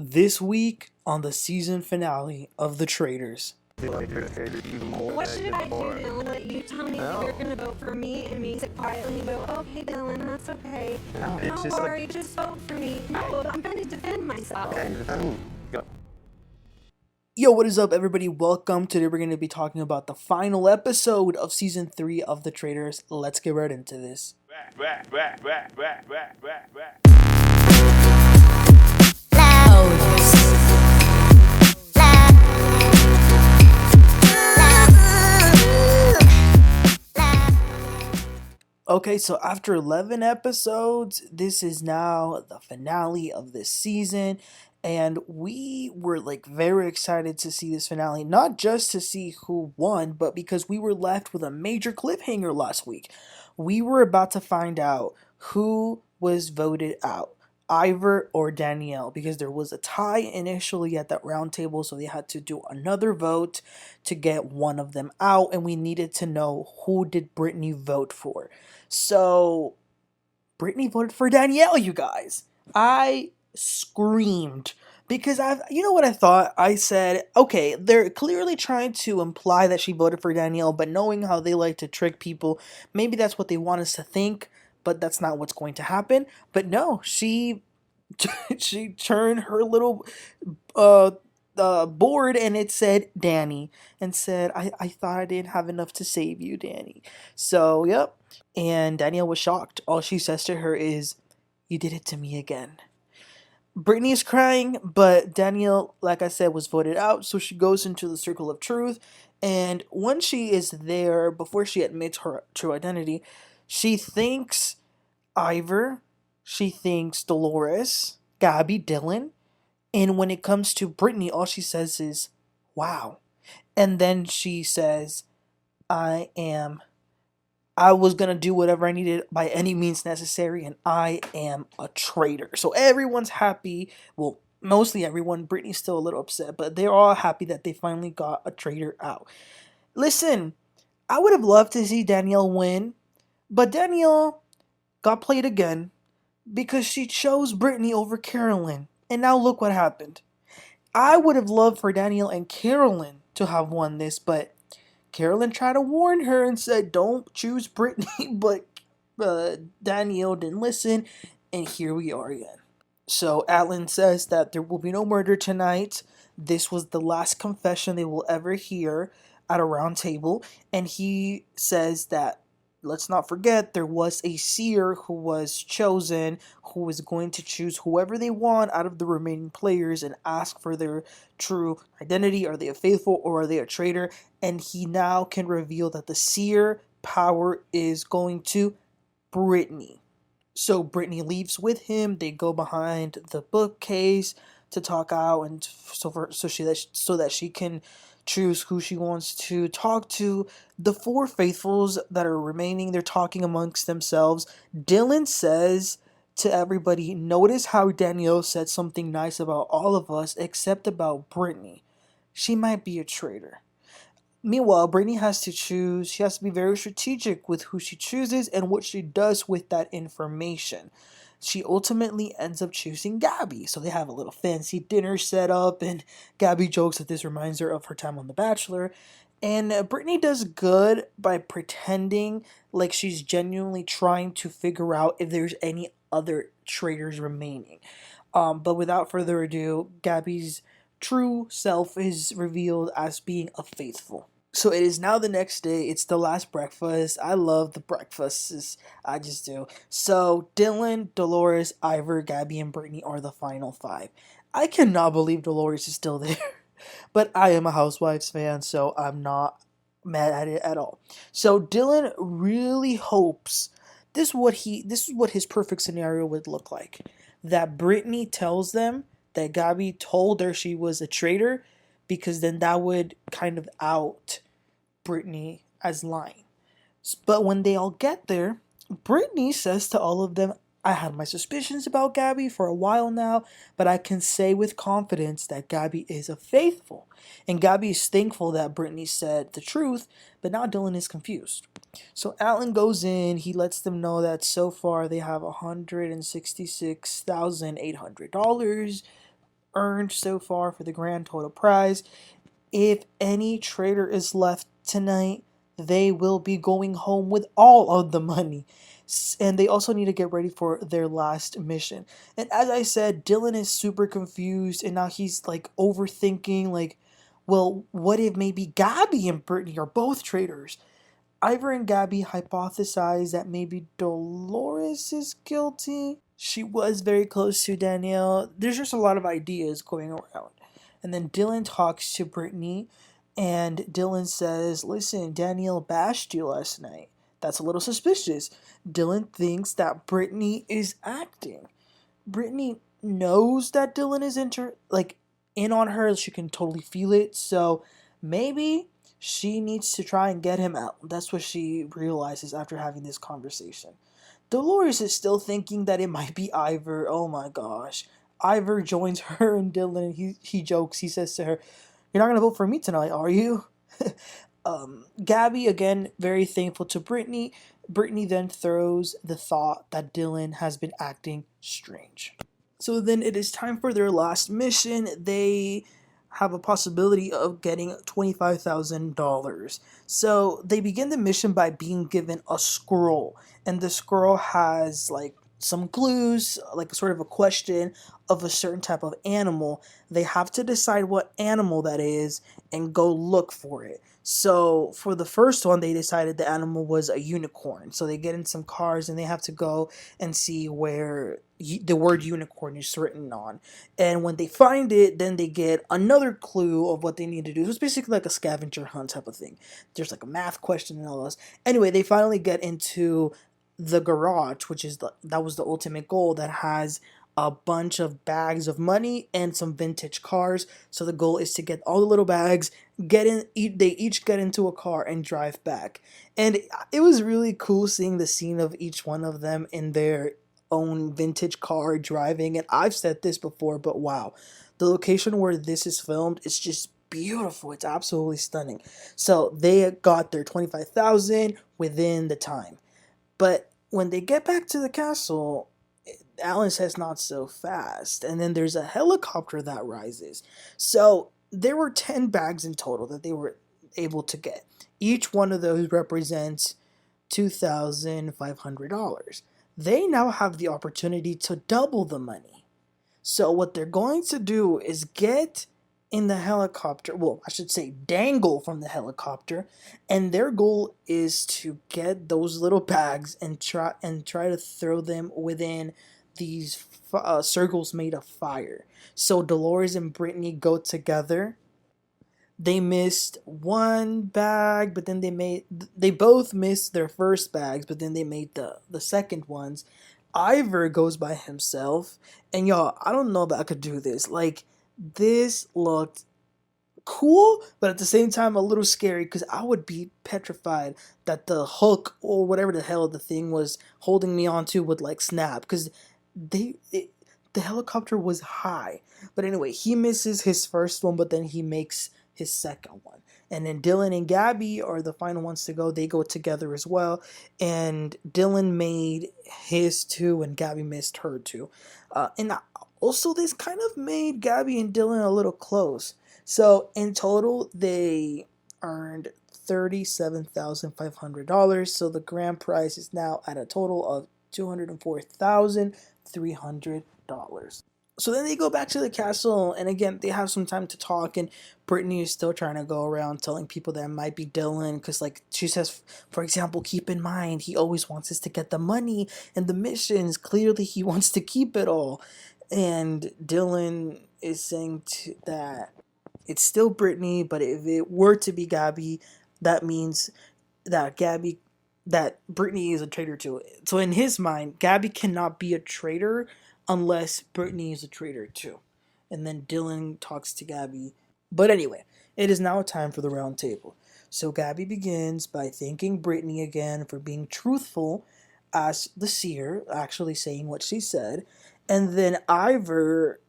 This week on the season finale of The Traitors. What should I do to let you tell me that you're going to vote for me and me sit quietly and go, okay, Dylan, that's okay. Don't worry, just vote for me. No, I'm going to defend myself. Yo, what is up, everybody? Welcome. Today we're going to be talking about the final episode of season 3 of The Traitors. Let's get right into this. Okay, so after 11 episodes, this is now the finale of this season. And we were very excited to see this finale, not just to see who won, but because we were left with a major cliffhanger last week. We were about to find out who was voted out, Ivar or Danielle, because there was a tie initially at that round table, so they had to do another vote to get one of them out, and we needed to know who did Britney vote for. So, Britney voted for Danielle, you guys. I screamed because you know what I thought? I said, okay, they're clearly trying to imply that she voted for Danielle, but knowing how they like to trick people, maybe that's what they want us to think, but that's not what's going to happen. But no, she she turned her little uh board and it said Danny and said, I thought I didn't have enough to save you, Danny. So, yep. And Danielle was shocked. All she says to her is, you did it to me again. Brittany is crying, but Danielle, like I said, was voted out, so she goes into the circle of truth. And when she is there, before she admits her true identity, she thanks Ivar, she thanks Dolores, Gabby, Dylan, and when it comes to Brittany, all she says is, wow. And then she says, I was going to do whatever I needed by any means necessary, and I am a traitor. So everyone's happy. Well, mostly everyone. Brittany's still a little upset, but they're all happy that they finally got a traitor out. Listen, I would have loved to see Danielle win, but Danielle got played again because she chose Brittany over Carolyn. And now look what happened. I would have loved for Danielle and Carolyn to have won this, but Carolyn tried to warn her and said, don't choose Brittany, but Danielle didn't listen, and here we are again. So Alan says that there will be no murder tonight. This was the last confession they will ever hear at a round table, and he says that let's not forget there was a seer who was chosen who is going to choose whoever they want out of the remaining players and ask for their true identity. Are they a faithful or are they a traitor? And he now can reveal that the seer power is going to Britney. So Britney leaves with him. They go behind the bookcase to talk out, and so that she can choose who she wants to talk to. The four faithfuls that are remaining, they're talking amongst themselves. Dylan says to everybody, notice how Danielle said something nice about all of us except about Britney. She might be a traitor. Meanwhile, Brittany has to choose. She has to be very strategic with who she chooses and what she does with that information. She ultimately ends up choosing Gabby. So they have a little fancy dinner set up, and Gabby jokes that this reminds her of her time on The Bachelor. And Brittany does good by pretending like she's genuinely trying to figure out if there's any other traitors remaining. But without further ado, Gabby's true self is revealed as being a faithful. So it is now the next day. It's the last breakfast. I love the breakfasts. I just do. So Dylan, Dolores, Ivar, Gabby, and Brittany are the final five. I cannot believe Dolores is still there. But I am a Housewives fan, so I'm not mad at it at all. So Dylan really hopes this is what his perfect scenario would look like. That Brittany tells them that Gabby told her she was a traitor, because then that would kind of out Brittany as lying. But when they all get there, Brittany says to all of them, I had my suspicions about Gabby for a while now, but I can say with confidence that Gabby is a faithful. And Gabby is thankful that Brittany said the truth, but now Dylan is confused. So Alan goes in, he lets them know that so far they have $166,800 earned so far for the grand total prize. If any traitor is left tonight, they will be going home with all of the money. And they also need to get ready for their last mission. And as I said, Dylan is super confused and now he's like overthinking, like, well, what if maybe Gabby and Britney are both traitors? Ivar and Gabby hypothesize that maybe Dolores is guilty. She was very close to Danielle. There's just a lot of ideas going around. And then Dylan talks to Britney, and Dylan says, listen, Danielle bashed you last night. That's a little suspicious. Dylan thinks that Britney is acting. Britney knows that Dylan is in on her. She can totally feel it. So maybe she needs to try and get him out. That's what she realizes after having this conversation. Dolores is still thinking that it might be Ivar. Oh my gosh. Ivar joins her and Dylan and he jokes. He says to her, "You're not going to vote for me tonight, are you?" Gabby, again, very thankful to Britney. Britney then throws the thought that Dylan has been acting strange. So then it is time for their last mission. They have a possibility of getting $25,000. So they begin the mission by being given a scroll. And the scroll has like some clues, like sort of a question of a certain type of animal. They have to decide what animal that is and go look for it. So for the first one, they decided the animal was a unicorn. So they get in some cars and they have to go and see where the word unicorn is written on. And when they find it, then they get another clue of what they need to do. So it's basically like a scavenger hunt type of thing. There's like a math question and all this. Anyway, they finally get into the garage, which is that was the ultimate goal, that has a bunch of bags of money and some vintage cars. So the goal is to get all the little bags, they each get into a car and drive back. And it was really cool seeing the scene of each one of them in their own vintage car driving. And I've said this before, but wow, the location where this is filmed is just beautiful. It's absolutely stunning. So they got their 25,000 within the time. But when they get back to the castle, Alan says not so fast. And then there's a helicopter that rises. So there were 10 bags in total that they were able to get. Each one of those represents $2,500. They now have the opportunity to double the money. So what they're going to do is get in the helicopter, well, I should say dangle from the helicopter, and their goal is to get those little bags and try to throw them within these circles made of fire. So Dolores and Britney go together. They missed one bag, but then they both missed their first bags, but then they made the second ones. Ivar goes by himself, and y'all, I don't know if I could do this. Like, this looked cool, but at the same time a little scary because I would be petrified that the hook or whatever the hell the thing was holding me onto would like snap because the helicopter was high. But anyway, he misses his first one, but then he makes his second one. And then Dylan and Gabby are the final ones to go. They go together as well. And Dylan made his two and Gabby missed her two. And also, this kind of made Gabby and Dylan a little close. So in total, they earned $37,500. So the grand prize is now at a total of $204,300. So then they go back to the castle, and again, they have some time to talk, and Britney is still trying to go around telling people that it might be Dylan, because, like, she says, for example, keep in mind, he always wants us to get the money and the missions. Clearly, he wants to keep it all. And Dylan is saying that it's still Britney, but if it were to be Gabby, that means that Britney is a traitor to it. So in his mind, Gabby cannot be a traitor unless Britney is a traitor too. And then Dylan talks to Gabby. But anyway, it is now time for the round table. So Gabby begins by thanking Britney again for being truthful as the seer, actually saying what she said. And then Ivar,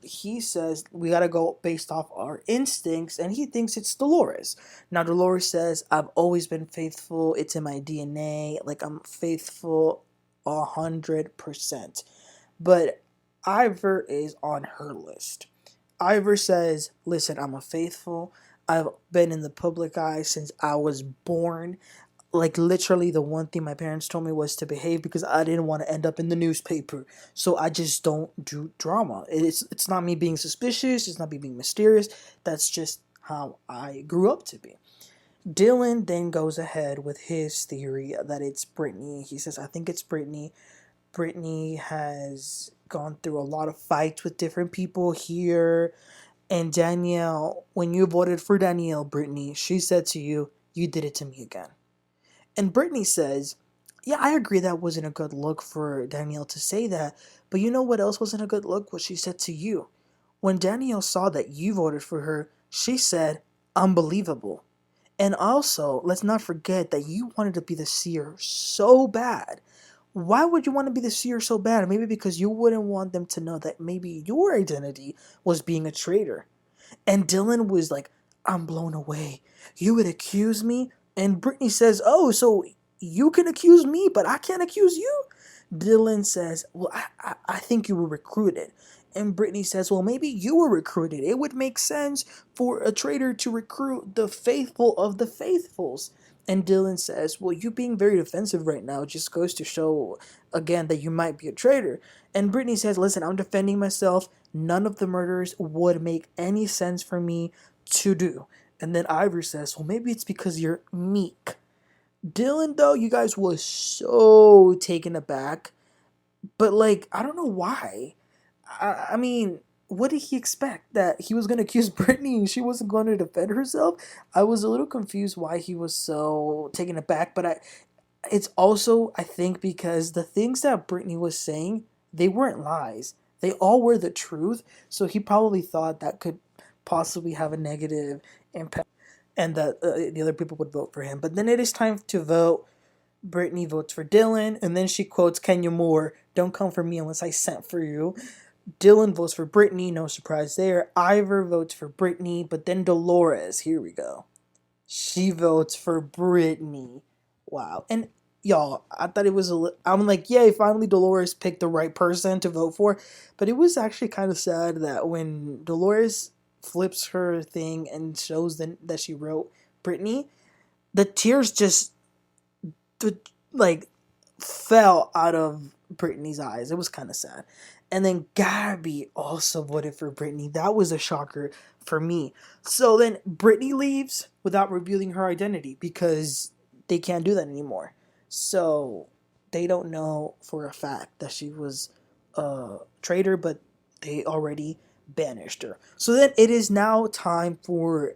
he says we gotta go based off our instincts, and he thinks it's Dolores. Now Dolores says, I've always been faithful. It's in my DNA. Like, I'm faithful 100%. But Ivar is on her list. Ivar says, listen, I'm a faithful. I've been in the public eye since I was born. Like, literally, the one thing my parents told me was to behave because I didn't want to end up in the newspaper. So I just don't do drama. It's not me being suspicious. It's not me being mysterious. That's just how I grew up to be. Dylan then goes ahead with his theory that it's Britney. He says, I think it's Britney. Britney has gone through a lot of fights with different people here. And Danielle, when you voted for Danielle, Britney, she said to you, you did it to me again. And Britney says, yeah, I agree that wasn't a good look for Danielle to say that. But you know what else wasn't a good look? What she said to you. When Danielle saw that you voted for her, she said, unbelievable. And also, let's not forget that you wanted to be the seer so bad. Why would you want to be the seer so bad? Maybe because you wouldn't want them to know that maybe your identity was being a traitor. And Dylan was like, I'm blown away. You would accuse me? And Britney says, oh, so you can accuse me, but I can't accuse you? Dylan says, well, I think you were recruited. And Britney says, well, maybe you were recruited. It would make sense for a traitor to recruit the faithful of the faithfuls. And Dylan says, well, you being very defensive right now just goes to show, again, that you might be a traitor. And Britney says, listen, I'm defending myself. None of the murders would make any sense for me to do. And then Ivar says, well, maybe it's because you're meek. Dylan, though, you guys was so taken aback. But, like, I don't know why. I mean, what did he expect? That he was going to accuse Britney and she wasn't going to defend herself? I was a little confused why he was so taken aback. But it's also, I think, because the things that Britney was saying, they weren't lies. They all were the truth. So he probably thought that could possibly have a negative impact and that the other people would vote for him. But then it is time to vote. Britney votes for Dylan, and then she quotes Kenya Moore, don't come for me unless I sent for you. Dylan votes for Britney, no surprise there. Ivar votes for Britney, but then Dolores, here we go. She votes for Britney. Wow. And y'all, I thought it was I'm like, yay, finally Dolores picked the right person to vote for. But it was actually kind of sad that when Dolores flips her thing and shows that she wrote Britney, the tears just like fell out of Britney's eyes. It was kind of sad. And then Gabby also voted for Britney. That was a shocker for me. So then Britney leaves without revealing her identity because they can't do that anymore. So they don't know for a fact that she was a traitor, but they already banished her. So then it is now time for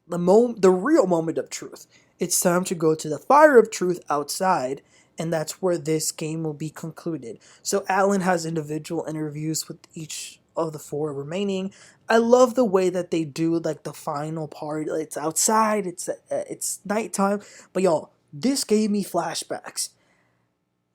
the real moment of truth. It's time to go to the fire of truth outside, and that's where this game will be concluded. So Alan has individual interviews with each of the four remaining. I love the way that they do like the final part. It's outside, it's nighttime, but y'all, this gave me flashbacks.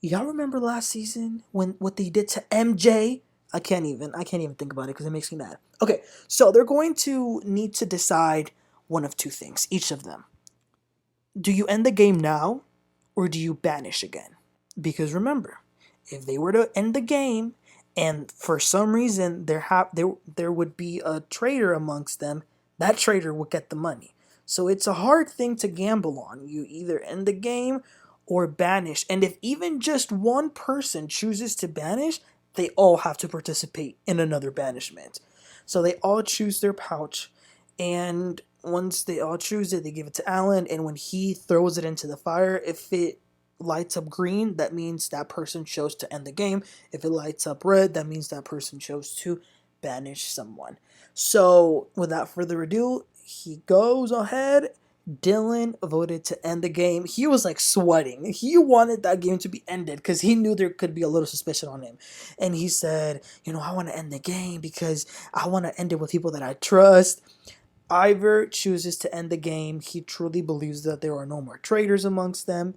Y'all remember last season when what they did to MJ? I can't even think about it because it makes me mad. Okay, so they're going to need to decide one of two things, each of them. Do you end the game now, or do you banish again? Because remember, if they were to end the game, and for some reason there would be a traitor amongst them, that traitor would get the money. So it's a hard thing to gamble on. You either end the game or banish. And if even just one person chooses to banish, they all have to participate in another banishment. So they all choose their pouch, and once they all choose it, they give it to Alan, and when he throws it into the fire, if it lights up green, that means that person chose to end the game. If it lights up red, that means that person chose to banish someone. So without further ado, he goes ahead. Dylan voted to end the game. He was like sweating. He wanted that game to be ended because he knew there could be a little suspicion on him. And he said, I want to end the game because I want to end it with people that I trust. Ivar chooses to end the game. He truly believes that there are no more traitors amongst them.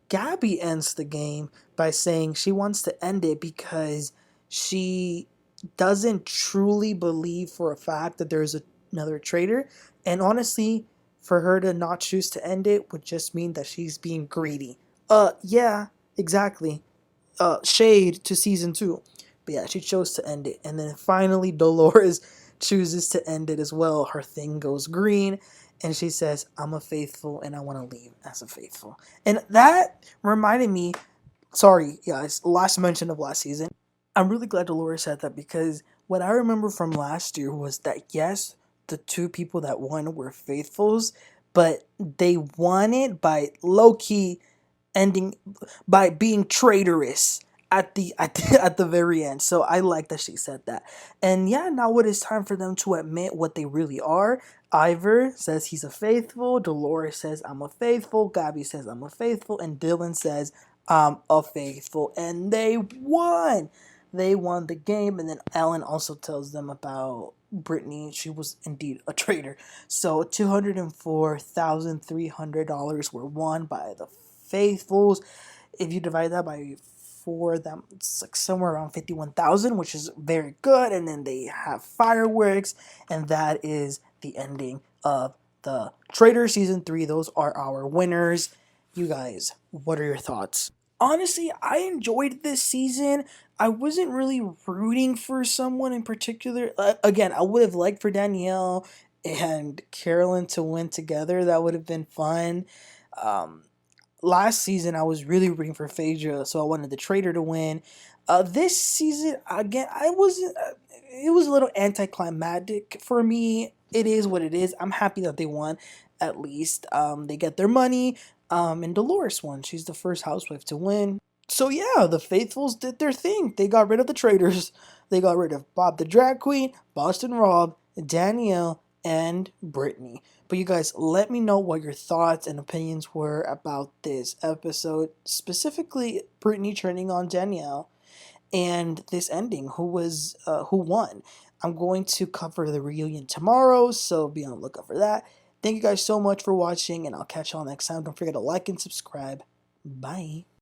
Gabby ends the game by saying she wants to end it because she doesn't truly believe for a fact that there's another traitor. And honestly, for her to not choose to end it would just mean that she's being greedy. Yeah, exactly. Shade to season 2. But yeah, she chose to end it. And then finally, Dolores chooses to end it as well. Her thing goes green, and she says, I'm a faithful, and I want to leave as a faithful. And that reminded me, sorry, guys, last mention of last season. I'm really glad Dolores said that because what I remember from last year was that, yes, the two people that won were faithfuls, but they won it by low key ending by being traitorous at the very end. So I like that she said that. And yeah, now it is time for them to admit what they really are. Ivar says he's a faithful, Dolores says I'm a faithful, Gabby says I'm a faithful, and Dylan says I'm a faithful. And they won. They won the game, and then Ellen also tells them about Britney. She was indeed a traitor. So $204,300 were won by the faithfuls. If you divide that by four, them it's like somewhere around 51,000, which is very good. And then they have fireworks, and that is the ending of the Traitors season 3. Those are our winners. You guys, what are your thoughts? Honestly, I enjoyed this season. I wasn't really rooting for someone in particular. Again, I would have liked for Danielle and Carolyn to win together. That would have been fun. Um, Last season I was really rooting for Phaedra, so I wanted the traitor to win. This season again, I wasn't. It was a little anticlimactic for me. It is what it is. I'm happy that they won. At least they get their money. And Dolores won. She's the first housewife to win. So yeah, the faithfuls did their thing. They got rid of the traitors. They got rid of Bob the drag queen, Boston Rob, Danielle, and Britney. But you guys, let me know what your thoughts and opinions were about this episode, specifically Britney turning on Danielle and this ending. Who won? I'm going to cover the reunion tomorrow, so be on the lookout for that. Thank you guys so much for watching, and I'll catch y'all next time. Don't forget to like and subscribe. Bye.